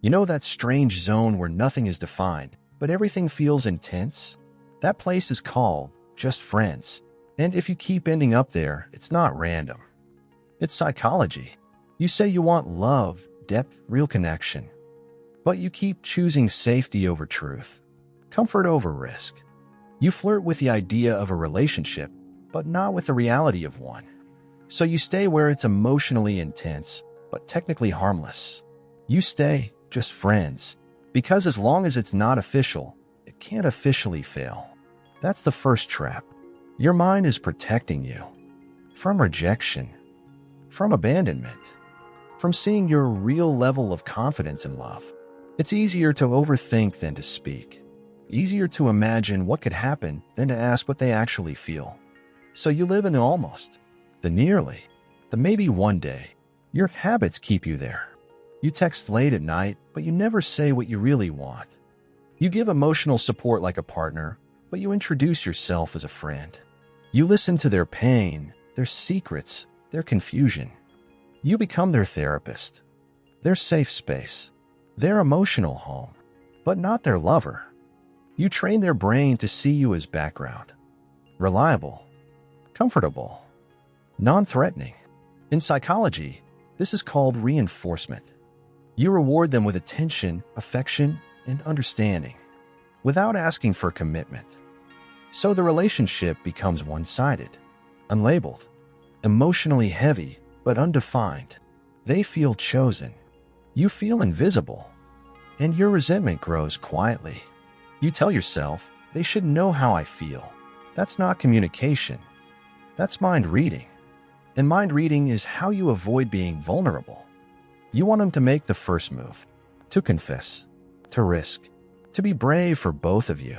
You know that strange zone where nothing is defined, but everything feels intense? That place is called just friends. And if you keep ending up there, it's not random. It's psychology. You say you want love, depth, real connection. But you keep choosing safety over truth, comfort over risk. You flirt with the idea of a relationship, but not with the reality of one. So you stay where it's emotionally intense, but technically harmless. You stay just friends, because as long as it's not official, it can't officially fail. That's the first trap. Your mind is protecting you from rejection, from abandonment, from seeing your real level of confidence in love. It's easier to overthink than to speak. Easier to imagine what could happen than to ask what they actually feel. So you live in the almost, the nearly, the maybe one day. Your habits keep you there. You text late at night, but you never say what you really want. You give emotional support like a partner, but you introduce yourself as a friend. You listen to their pain, their secrets, their confusion. You become their therapist, their safe space, their emotional home, but not their lover. You train their brain to see you as background, reliable, comfortable, non-threatening. In psychology, this is called reinforcement. You reward them with attention, affection, and understanding, without asking for commitment. So the relationship becomes one-sided, unlabeled, emotionally heavy, but undefined. They feel chosen. You feel invisible. And your resentment grows quietly. You tell yourself, they should know how I feel. That's not communication. That's mind reading. And mind reading is how you avoid being vulnerable. You want them to make the first move, to confess, to risk, to be brave for both of you.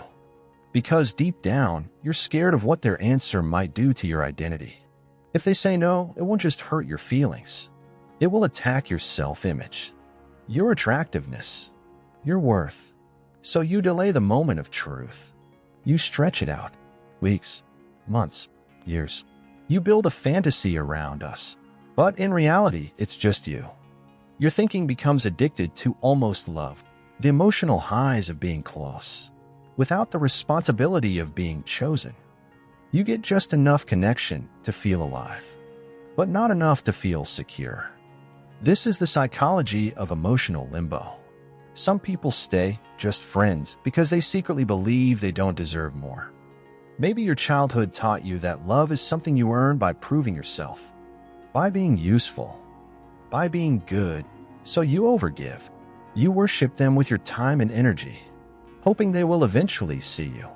Because deep down, you're scared of what their answer might do to your identity. If they say no, it won't just hurt your feelings. It will attack your self-image, your attractiveness, your worth. So you delay the moment of truth. You stretch it out. Weeks, months, years. You build a fantasy around us. But in reality, it's just you. Your thinking becomes addicted to almost love, the emotional highs of being close, without the responsibility of being chosen. You get just enough connection to feel alive, but not enough to feel secure. This is the psychology of emotional limbo. Some people stay just friends because they secretly believe they don't deserve more. Maybe your childhood taught you that love is something you earn by proving yourself, by being useful, by being good, so you overgive. You worship them with your time and energy, hoping they will eventually see you.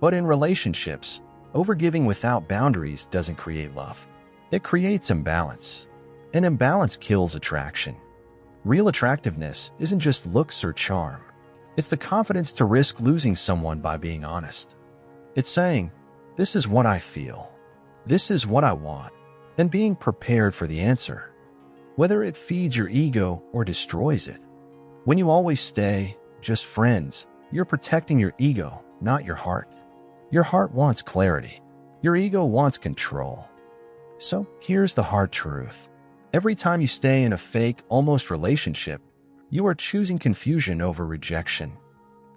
But in relationships, overgiving without boundaries doesn't create love. It creates imbalance. And imbalance kills attraction. Real attractiveness isn't just looks or charm. It's the confidence to risk losing someone by being honest. It's saying, this is what I feel. This is what I want. And being prepared for the answer, whether it feeds your ego or destroys it. When you always stay just friends, you're protecting your ego, not your heart. Your heart wants clarity. Your ego wants control. So here's the hard truth. Every time you stay in a fake, almost relationship, you are choosing confusion over rejection.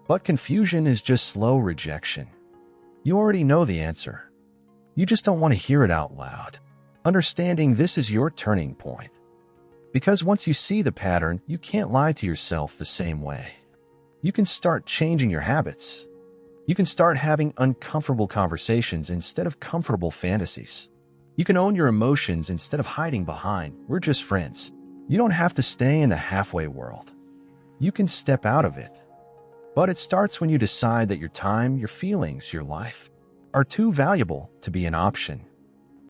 But confusion is just slow rejection. You already know the answer. You just don't want to hear it out loud. Understanding this is your turning point. Because once you see the pattern, you can't lie to yourself the same way. You can start changing your habits. You can start having uncomfortable conversations instead of comfortable fantasies. You can own your emotions instead of hiding behind, we're just friends. You don't have to stay in the halfway world. You can step out of it. But it starts when you decide that your time, your feelings, your life are too valuable to be an option.